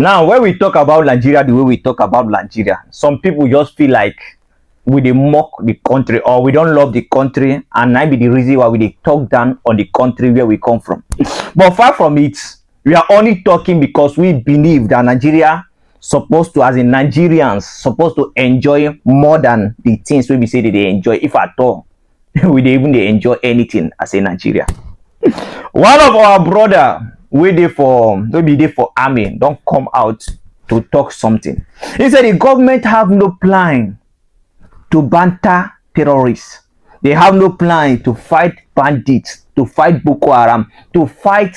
Now, when we talk about Nigeria, the way we talk about Nigeria, some people just feel like we dey mock the country or we don't love the country, and that be the reason why we dey talk down on the country where we come from. But far from it, we are only talking because we believe that Nigeria supposed to, as in Nigerians, supposed to enjoy more than the things we say that they enjoy, if at all. We dey even dey enjoy anything as a Nigeria. One of our brother wey dey for army don come out to talk something. He said the government have no plan to banter terrorists. They have no plan to fight bandits, to fight Boko Haram, to fight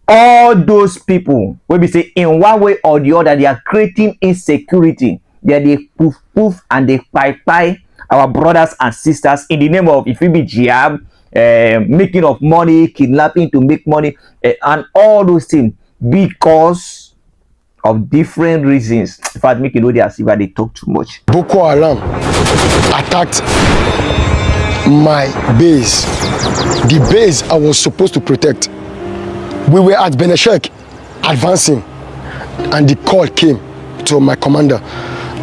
all those people wey be say in one way or the other they are creating insecurity. They poof and they pie our brothers and sisters in the name of, if it be jihad, making of money, kidnapping to make money, and all those things because of different reasons. In fact, make you know they as if they talk too much. Boko Haram attacked my base, the base I was supposed to protect. We were at Beneshek advancing, and the call came to my commander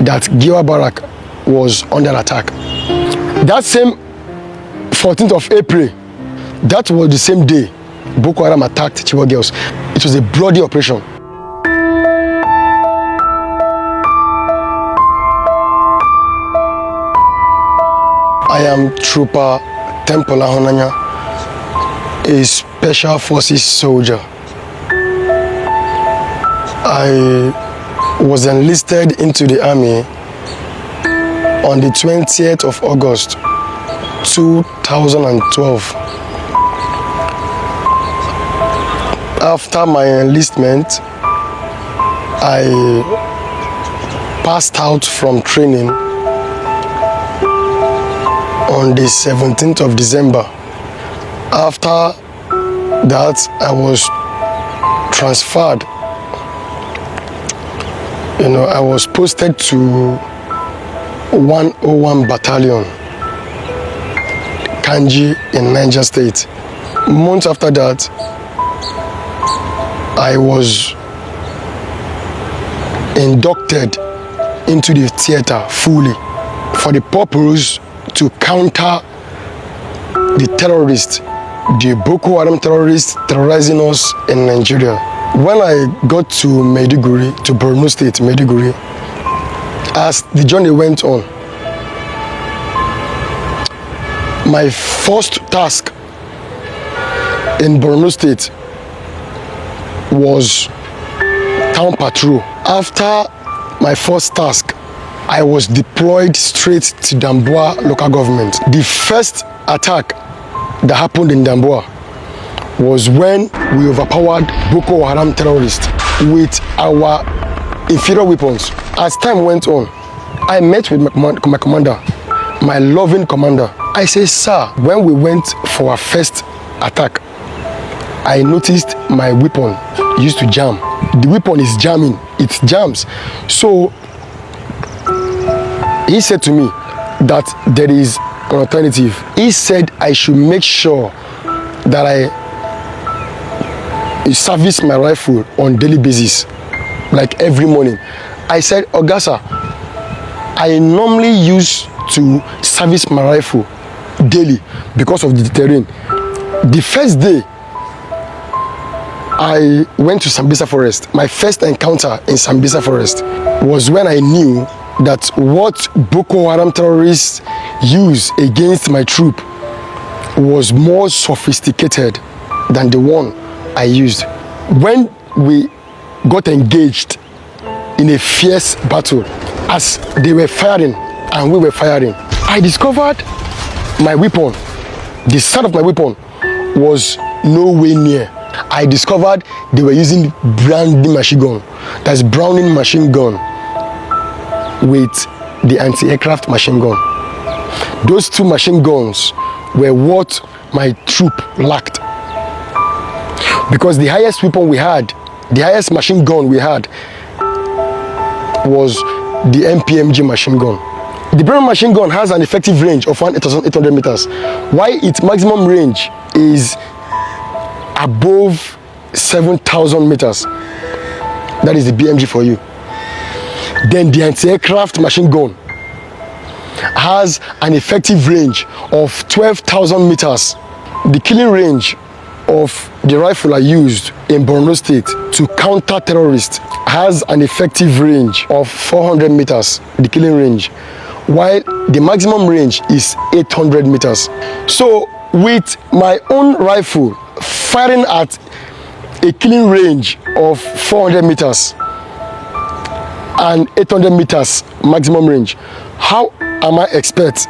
that Giwa Barak was under attack. That same 14th of April, that was the same day Boko Haram attacked Chibok girls. It was a bloody operation. I am Trooper Tempola Honanya, a Special Forces soldier. I was enlisted into the army on the 20th of August 2012. After my enlistment, I passed out from training on the 17th of December. After that, I was transferred. I was posted to 101 Battalion, Kanji in Niger State. Months after that, I was inducted into the theater fully for the purpose to counter the terrorists, the Boko Haram terrorists terrorizing us in Nigeria. When I got to Maiduguri, to Borno State, Maiduguri, as the journey went on, my first task in Borno State was town patrol. After my first task, I was deployed straight to Damboa local government. The first attack that happened in Damboa was when we overpowered Boko Haram terrorists with our inferior weapons. As time went on, I met with my commander, my loving commander. I said, sir, when we went for our first attack, I noticed my weapon used to jam. The weapon is jamming, it jams. So he said to me that there is an alternative. He said I should make sure that I service my rifle on daily basis, like every morning. I said, Ogasa, I normally used to service my rifle daily because of the terrain. The first day I went to Sambisa Forest, my first encounter in Sambisa Forest was when I knew that what Boko Haram terrorists use against my troop was more sophisticated than the one I used. When we got engaged in a fierce battle, as they were firing and we were firing, I discovered my weapon, the sound of my weapon was nowhere near. I discovered they were using Browning machine gun. That's Browning machine gun with the anti-aircraft machine gun. Those two machine guns were what my troop lacked. Because the highest weapon we had, the highest machine gun we had was the MPMG machine gun. The Browning machine gun has an effective range of 1,800 meters, while its maximum range is above 7,000 meters. That is the BMG for you. Then the anti-aircraft machine gun has an effective range of 12,000 meters. The killing range of the rifle I used in Borno State to counter terrorists has an effective range of 400 meters, the killing range, while the maximum range is 800 meters. So with my own rifle firing at a killing range of 400 meters and 800 meters maximum range, how am I expect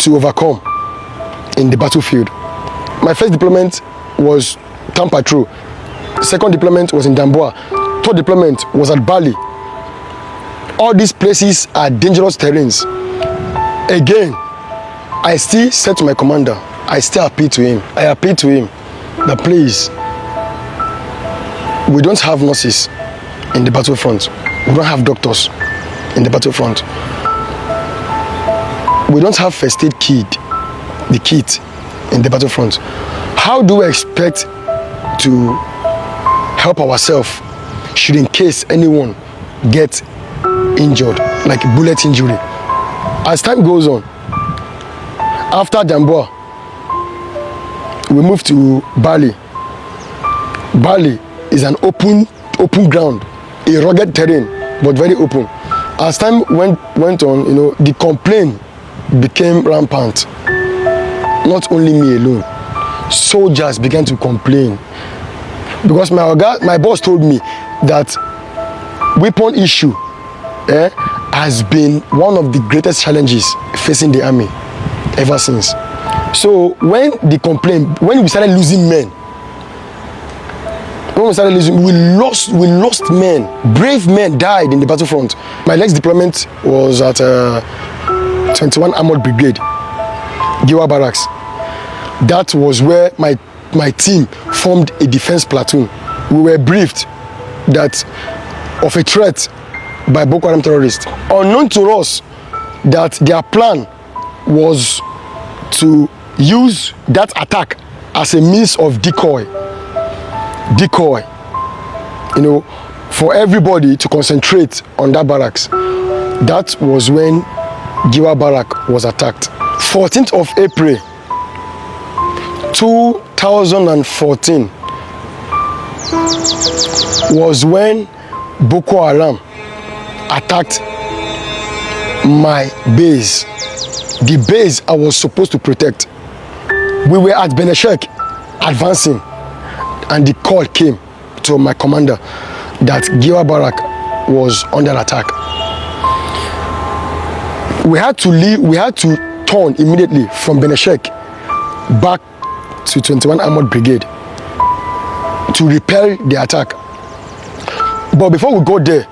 to overcome in the battlefield? My first deployment was Camp Patrol. Second deployment was in Damboa. Third deployment was at Bali. All these places are dangerous terrains. Again, I still said to my commander, I still appeal to him. I appeal to him that please, we don't have nurses in the battlefront. We don't have doctors in the battlefront. We don't have first aid kit in the battlefront. How do we expect to help ourselves should in case anyone get injured, like bullet injury? As time goes on, after Damboa, we moved to Bali. Bali is an open ground, a rugged terrain, but very open. As time went on, the complaint became rampant. Not only me alone, soldiers began to complain because my boss told me that weapon issue has been one of the greatest challenges facing the army ever since. So when we started losing men, we lost men. Brave men died in the battlefront. My next deployment was at 21 Armored Brigade, Giwa Barracks. That was where my team formed a defense platoon. We were briefed that of a threat by Boko Haram terrorists. Unknown to us that their plan was to use that attack as a means of decoy, for everybody to concentrate on that barracks. That was when Giwa Barrack was attacked. 14th of April 2014 was when Boko Haram attacked my base, the base I was supposed to protect. We were at Beneshek advancing, and the call came to my commander that Giwa Barrack was under attack. We had to leave. We had to turn immediately from Beneshek back to 21 Armored Brigade to repel the attack. But before we go there,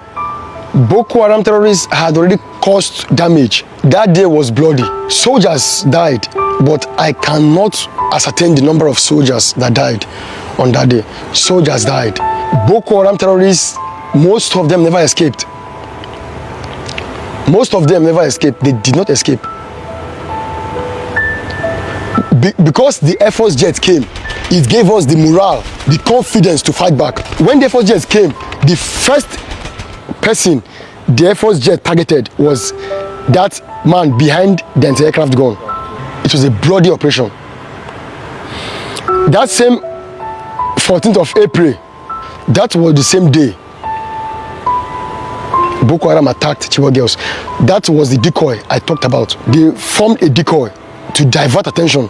Boko Haram terrorists had already caused damage. That day was bloody. Soldiers died, but I cannot ascertain the number of soldiers that died on that day. Soldiers died. Boko Haram terrorists, most of them never escaped. Most of them never escaped. They did not escape. Because the Air Force jet came, it gave us the morale, the confidence to fight back. When the Air Force jet came, the first person the Air Force jet targeted was that man behind the anti-aircraft gun. It was a bloody operation. That same 14th of April, that was the same day Boko Haram attacked Chibok girls. That was the decoy I talked about. They formed a decoy to divert attention.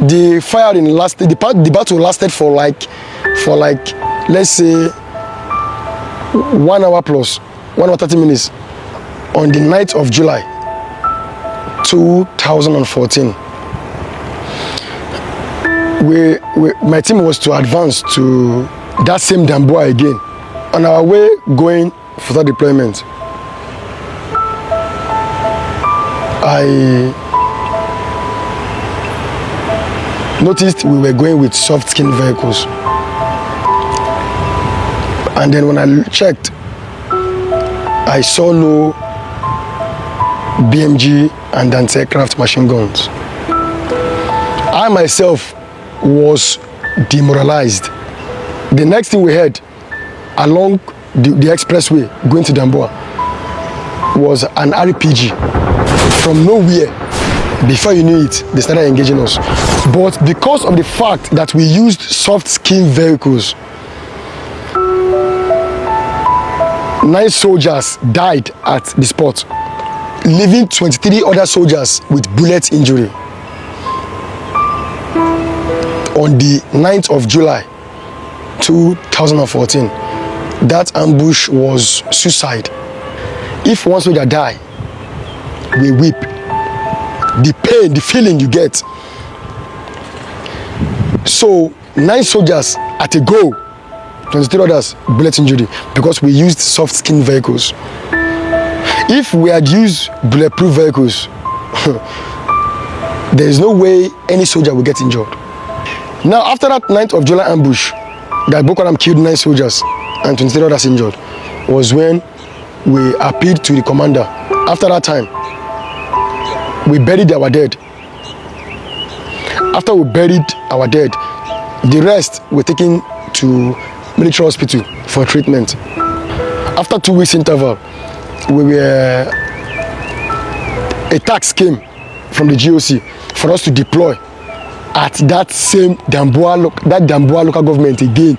The firing lasted, the battle lasted for like let's say 1 hour plus, 1 hour 30 minutes. On the 9th of July 2014, my team was to advance to that same Damboa again. On our way going for that deployment, I noticed we were going with soft skin vehicles, and then when I checked, I saw no BMG and anti-aircraft machine guns. I myself was demoralized. The next thing we heard along the expressway going to Damboa was an RPG from nowhere. Before you knew it, they started engaging us. But because of the fact that we used soft skin vehicles, 9 soldiers died at the spot, leaving 23 other soldiers with bullet injury. On the 9th of July 2014, that ambush was suicide. If one soldier die, we weep. The pain, the feeling you get. So 9 soldiers at a go, 23 others bullet injury because we used soft skin vehicles. If we had used bulletproof vehicles, there is no way any soldier will get injured. Now, after that 9th of July ambush, that Boko Haram killed 9 soldiers and 23 others injured, was when we appealed to the commander. After that time, we buried our dead. After we buried our dead, the rest were taken to military hospital for treatment. After 2 weeks interval, a tax came from the GOC for us to deploy at that same Damboa local government again.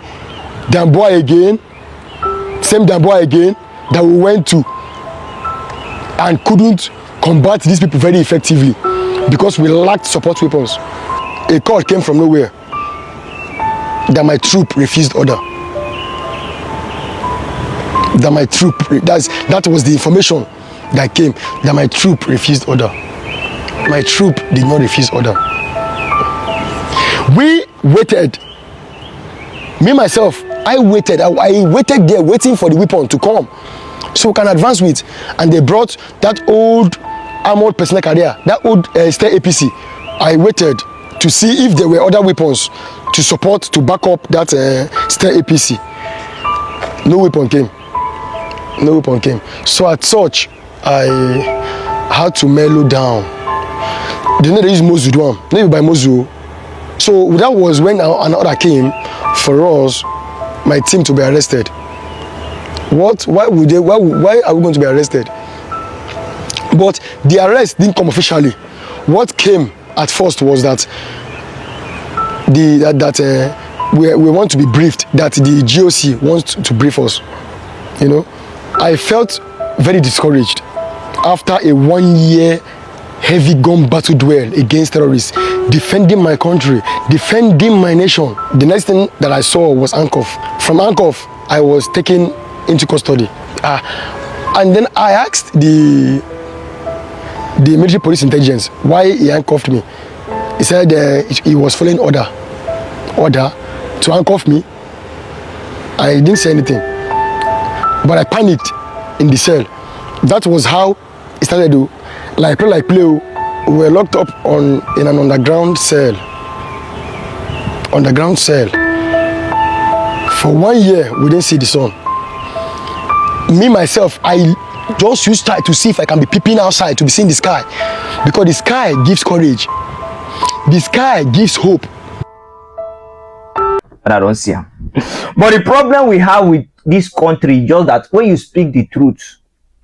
Damboa again, same Damboa again that we went to and couldn't combat these people very effectively because we lacked support weapons. A call came from nowhere that my troop refused order. That was the information that came, that my troop refused order. My troop did not refuse order. We waited. Me, myself, I waited. I waited there waiting for the weapon to come so we can advance with. And they brought that old armored personnel carrier, that old Stair APC. I waited to see if there were other weapons to support, to back up that Stair APC. No weapon came. No weapon came. So at such, I had to mellow down. They know they use Mozu Dwam, maybe by Mozu. So that was when an order came for us, my team, to be arrested. Why are we going to be arrested? But the arrest didn't come officially. What came at first was that we want to be briefed, that the GOC wants to brief us. You know, I felt very discouraged after a 1-year heavy gun battle duel against terrorists, defending my country, defending my nation. The next thing that I saw was handcuff. From handcuff, I was taken into custody. And then I asked the military police intelligence why he handcuffed me. He said he was following order to handcuff me. I didn't say anything, but I panicked in the cell. That was how it started to like play. We were locked up in an underground cell. For 1 year, we didn't see the sun. Me, myself, I just used to see if I can be peeping outside to be seeing the sky. Because the sky gives courage. The sky gives hope. And I don't see him. But the problem we have with this country is just that when you speak the truth,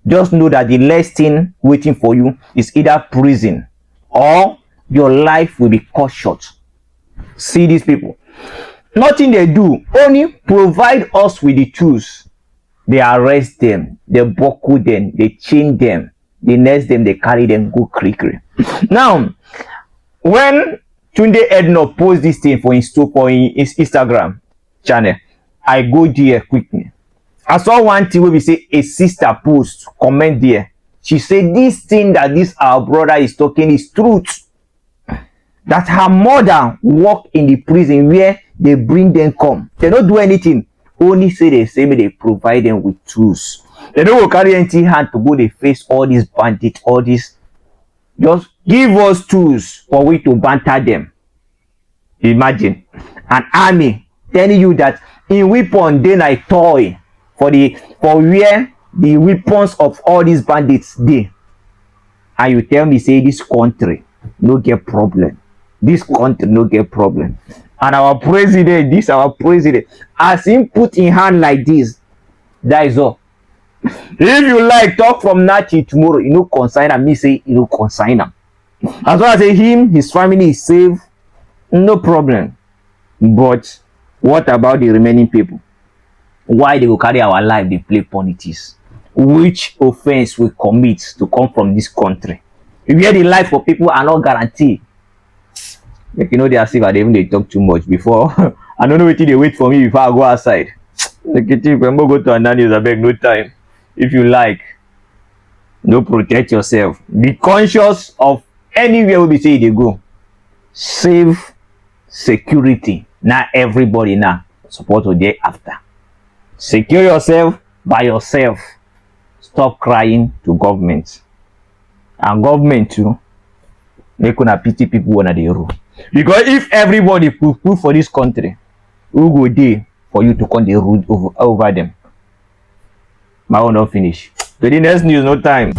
just know that the last thing waiting for you is either prison or your life will be cut short. See these people. Nothing they do, only provide us with the tools. They arrest them, they buckle them, they chain them, they nest them, they carry them, go cray. Now, when Tunde Edno post this thing for his Instagram channel, I go there quickly. I saw one thing where we say a sister post, comment there. She said this thing that this our brother is talking is truth. That her mother work in the prison where they bring them come. They don't do anything. Only say they provide them with tools. They don't go carry empty hand to go they face all these bandits, all this. Just give us tools for we to banter them. Imagine an army telling you that in weapon then I toy for where the weapons of all these bandits dey, and you tell me say this country no get problem. This country no get problem. And our president, this our president, as him put in hand like this, that is all. If you like talk from now till tomorrow, you know consign am, me say you know consign am. As long as say him, his family is safe, no problem. But what about the remaining people? Why they go carry our life, they play politics? Which offense we commit to come from this country? If you hear the life of people are not guaranteed. Make you know they are safe and even they talk too much before. I don't know what they wait for me before I go outside. Like if I'm gonna go to another news, I beg no time. If you like, no protect yourself. Be conscious of anywhere we say they go. Save security. Not everybody now support to day after. Secure yourself by yourself. Stop crying to government. And government too. Make una pity people when they rule. Because if everybody put for this country, who go there for you to come the rule over them? My own not finish. To the next news, no time.